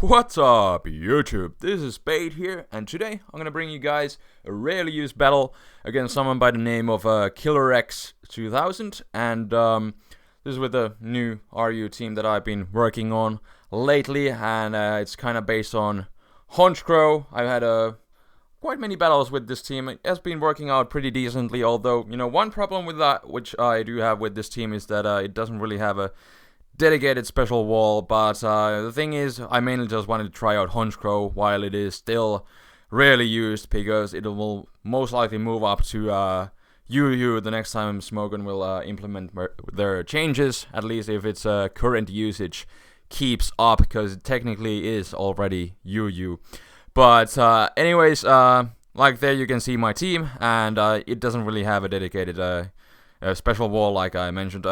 What's up, YouTube? This is Spade here, and today I'm gonna bring you guys a rarely used battle against someone by the name of Killer X 2000, and this is with a new RU team that I've been working on lately, and it's kind of based on Honchkrow. I've had quite many battles with this team. It has been working out pretty decently, although, you know, one problem with that, which I do have with this team, is that it doesn't really have a dedicated special wall, but the thing is, I mainly just wanted to try out Honchkrow while it is still rarely used, because it will most likely move up to UU the next time Smogon will implement their changes, at least if its current usage keeps up, because it technically is already UU. But anyways, like there you can see my team, and it doesn't really have a dedicated special wall like I mentioned.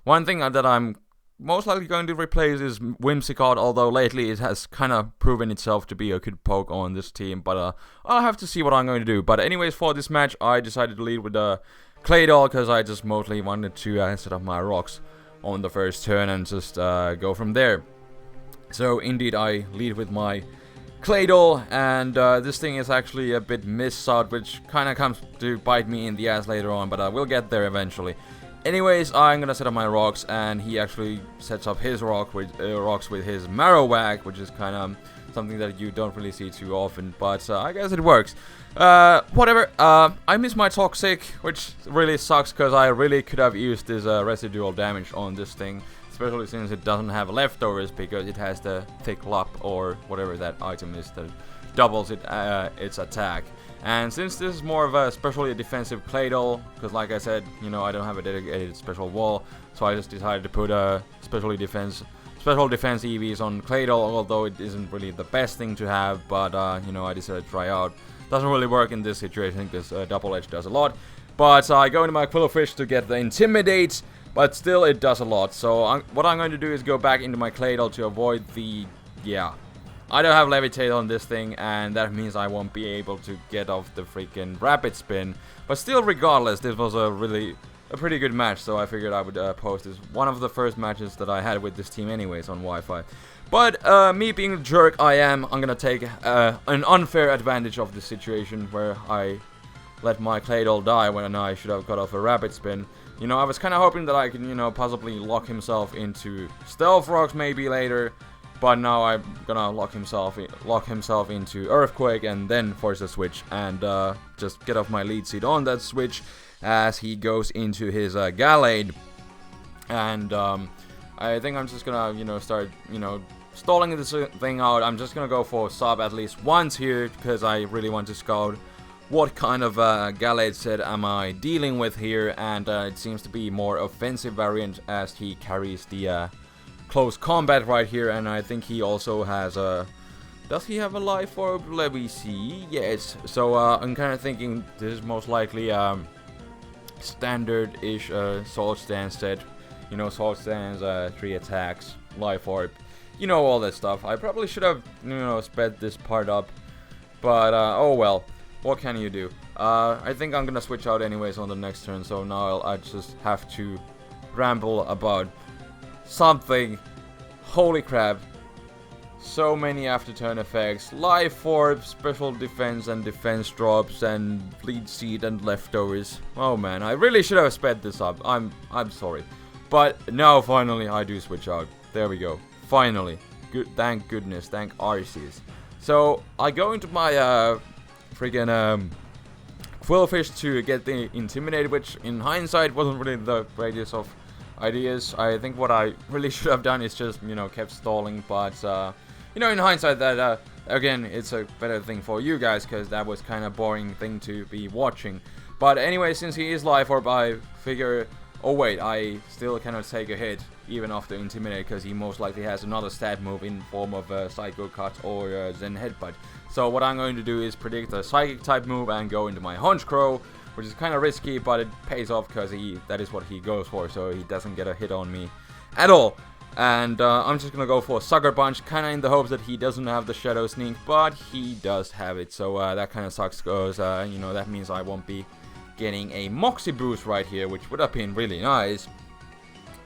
One thing that I'm most likely going to replace is Whimsicott, although lately it has kind of proven itself to be a good poke on this team, but I'll have to see what I'm going to do. But anyways, for this match, I decided to lead with Gallade, because I just mostly wanted to set up my rocks on the first turn and just go from there. So indeed, I lead with my Gallade, and this thing is actually a bit missed out, which kind of comes to bite me in the ass later on, but we'll get there eventually. Anyways, I'm gonna set up my rocks, and he actually sets up his rocks with his Marowak, which is kind of something that you don't really see too often, but I guess it works. Whatever. I miss my Toxic, which really sucks, because I really could have used this residual damage on this thing, especially since it doesn't have leftovers, because it has the thick lop or whatever that item is that doubles its attack. And since this is more of a specially defensive Gallade, because like I said, you know, I don't have a dedicated special wall, so I just decided to put special defense EVs on Gallade, although it isn't really the best thing to have, but you know, I decided to try out. Doesn't really work in this situation, because Double Edge does a lot, but I go into my Quillfish to get the Intimidate, but still it does a lot. So what I'm going to do is go back into my Gallade to avoid the, I don't have Levitate on this thing, and that means I won't be able to get off the freaking Rapid Spin. But still, regardless, this was a pretty good match, so I figured I would post this. One of the first matches that I had with this team anyways on Wi-Fi. But me being the jerk I'm gonna take an unfair advantage of this situation, where I let my Gallade die when I should have got off a Rapid Spin. You know, I was kind of hoping that I could, you know, possibly lock himself into Stealth Rocks maybe later. But now I'm gonna lock himself into Earthquake, and then force a switch, and just get off my lead seat on that switch as he goes into his Gallade. And I think I'm just gonna, you know, start, you know, stalling this thing out. I'm just gonna go for sub at least once here, because I really want to scout what kind of Gallade set am I dealing with here, and it seems to be more offensive variant, as he carries the close combat right here, and I think he also has does he have a life orb? Let me see. Yes. So I'm kind of thinking this is most likely standard-ish Sword Stance set. You know, Sword Stance, 3 attacks, life orb, you know, all that stuff. I probably should have, you know, sped this part up, but oh well. What can you do? I think I'm gonna switch out anyways on the next turn, so now I just have to ramble about something. Holy crap. So many after turn effects. Life orb, special defense and defense drops, and lead seed and leftovers. Oh man, I really should have sped this up. I'm sorry. But now finally I do switch out. There we go. Finally. Good, thank goodness. Thank Arceus. So I go into my freaking Quillfish to get the Intimidate, which in hindsight wasn't really the greatest of ideas. I think what I really should have done is just, you know, kept stalling, but you know, in hindsight, that again, it's a better thing for you guys, because that was kind of boring thing to be watching. But anyway, since he is Life Orb, I figure, oh wait, I still cannot take a hit even after Intimidate, because he most likely has another stat move in form of Psycho Cut or Zen Headbutt. So what I'm going to do is predict a Psychic type move and go into my Honchkrow, which is kind of risky, but it pays off, because that is what he goes for, so he doesn't get a hit on me at all. And I'm just gonna go for a Sucker Punch, kind of in the hopes that he doesn't have the Shadow Sneak, but he does have it, so that kind of sucks, because you know, that means I won't be getting a Moxie boost right here, which would have been really nice.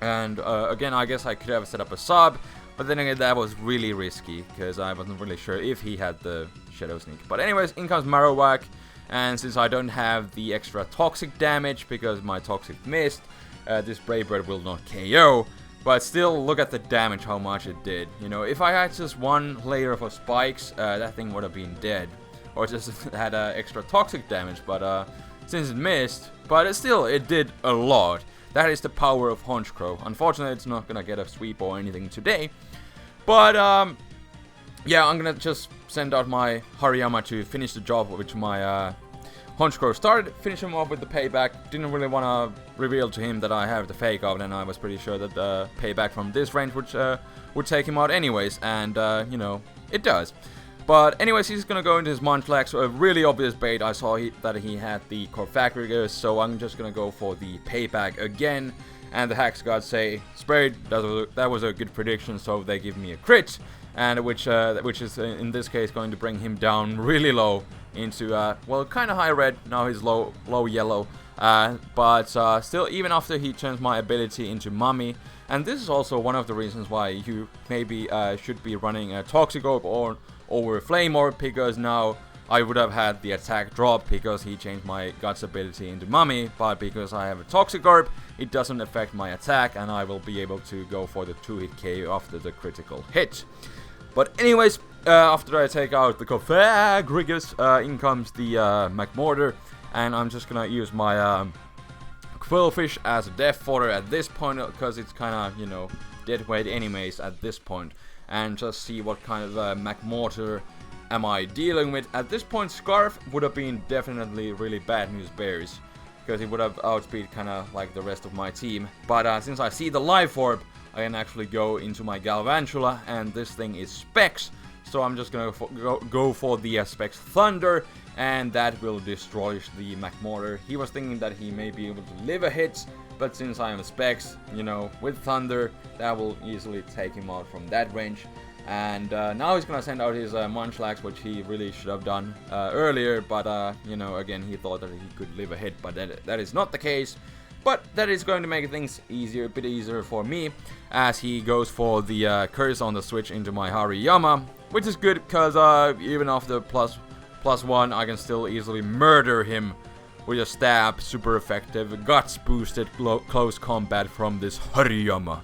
And again, I guess I could have set up a sub, But then again, that was really risky, because I wasn't really sure if he had the Shadow Sneak. But anyways, in comes Marowak, and since I don't have the extra toxic damage, because my toxic missed, this Brave Bird will not KO. But still, look at the damage, how much it did. You know, if I had just one layer of spikes, that thing would have been dead. Or just had extra toxic damage, but since it missed, but still, it did a lot. That is the power of Honchkrow. Unfortunately, it's not gonna get a sweep or anything today. But, yeah, I'm gonna just send out my Hariyama to finish the job, which my Honchkrow started. Finish him off with the payback. Didn't really want to reveal to him that I have the fake out, and I was pretty sure that the payback from this range would take him out anyways. And, you know, it does. But anyways, he's gonna go into his Munch, so a really obvious bait. I saw that he had the Corphagrigger, so I'm just gonna go for the payback again. And the Hex Gods say, Spade, that was a good prediction, so they give me a crit. And which is in this case going to bring him down really low into, well, kind of high red. Now he's low yellow. But still, even after he turns my ability into Mummy. And this is also one of the reasons why you maybe should be running a Toxic Orb or over a Flame Orb, because now I would have had the attack drop because he changed my Guts ability into Mummy, but because I have a Toxic Orb, it doesn't affect my attack, and I will be able to go for the 2-hit KO after the critical hit. But anyways, after I take out the Corphagrigger, in comes the McMortar, and I'm just gonna use my Quillfish as a death fodder at this point, because it's kinda, you know, dead weight anyways at this point. And just see what kind of McMortar am I dealing with. At this point, Scarf would have been definitely really bad news bears, because he would have outspeed kind of like the rest of my team. But since I see the Life Orb, I can actually go into my Galvantula, and this thing is Specs. So I'm just gonna go for the Specs Thunder, and that will destroy the McMortar. He was thinking that he may be able to live a hit, but since I am a Specs, you know, with Thunder, that will easily take him out from that range. And now he's gonna send out his Munchlax, which he really should have done earlier, but you know, again, he thought that he could live a hit, but that is not the case. But that is going to make things easier, a bit easier for me, as he goes for the curse on the switch into my Hariyama, which is good, because even after +1, I can still easily murder him with a stab. Super effective, guts boosted close combat from this Hariyama.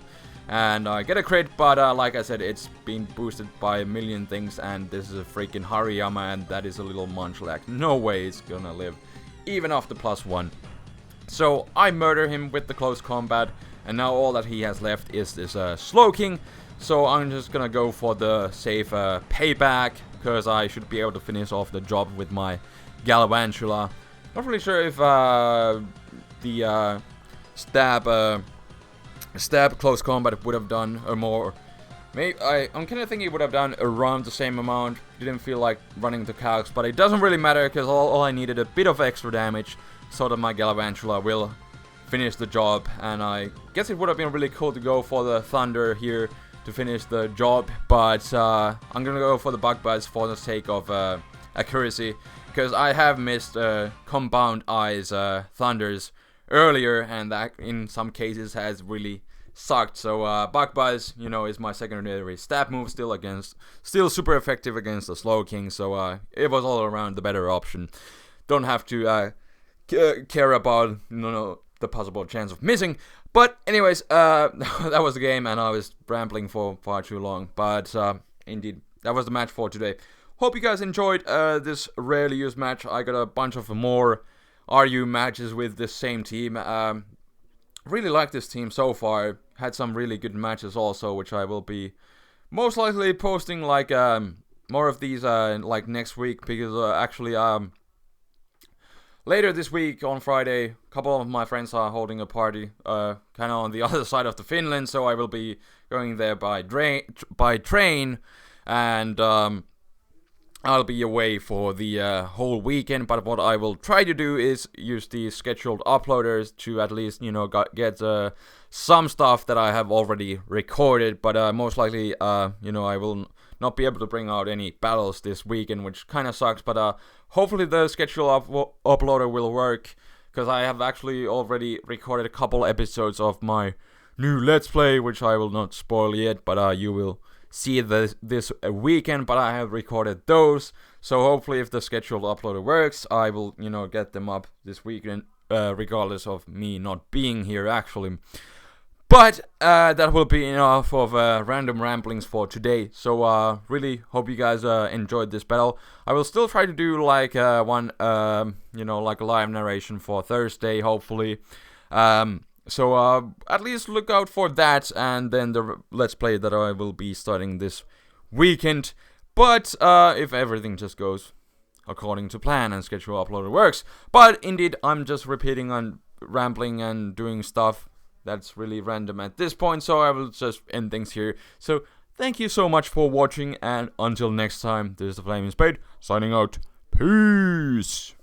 And I get a crit, but like I said, it's been boosted by a million things, and this is a freaking Hariyama, and that is a little Munchlax. No way it's gonna live, even after +1. So I murder him with the close combat, and now all that he has left is this Slowking. So I'm just gonna go for the safe payback, because I should be able to finish off the job with my Galvantula. Not really sure if the stab close combat would have done or more. Maybe I'm kind of thinking it would have done around the same amount. Didn't feel like running the calcs, but it doesn't really matter, because all I needed a bit of extra damage so that my Galvantula will finish the job. And I guess it would have been really cool to go for the Thunder here to finish the job, but I'm gonna go for the Bug Buzz for the sake of accuracy, because I have missed Compound Eyes Thunders earlier, and that in some cases has really sucked. So Bug Buzz, you know, is my secondary stab move, still super effective against the Slowking. So it was all around the better option. Don't have to care about, you know, the possible chance of missing. But anyways, that was the game, and I was rambling for far too long. But indeed, that was the match for today. Hope you guys enjoyed this rarely used match. I got a bunch of more RU matches with this same team. Really like this team so far. Had some really good matches also, which I will be most likely posting like more of these like next week, because actually later this week on Friday, a couple of my friends are holding a party kind of on the other side of the Finland, so I will be going there by train, and I'll be away for the whole weekend. But what I will try to do is use the scheduled uploaders to at least, you know, get some stuff that I have already recorded. But most likely, you know, I will not be able to bring out any battles this weekend, which kind of sucks. But hopefully the scheduled uploader will work, because I have actually already recorded a couple episodes of my new Let's Play, which I will not spoil yet, but you will see this weekend, but I have recorded those. So hopefully, if the scheduled uploader works, I will, get them up this weekend, regardless of me not being here actually. But that will be enough of random ramblings for today. So really hope you guys enjoyed this battle. I will still try to do like one, like a live narration for Thursday, hopefully. So at least look out for that, and then the Let's Play that I will be starting this weekend. But if everything just goes according to plan and schedule uploader works. But indeed, I'm just repeating on rambling and doing stuff that's really random at this point, so I will just end things here. So thank you so much for watching, and until next time, this is TheFlamingSpade signing out. Peace!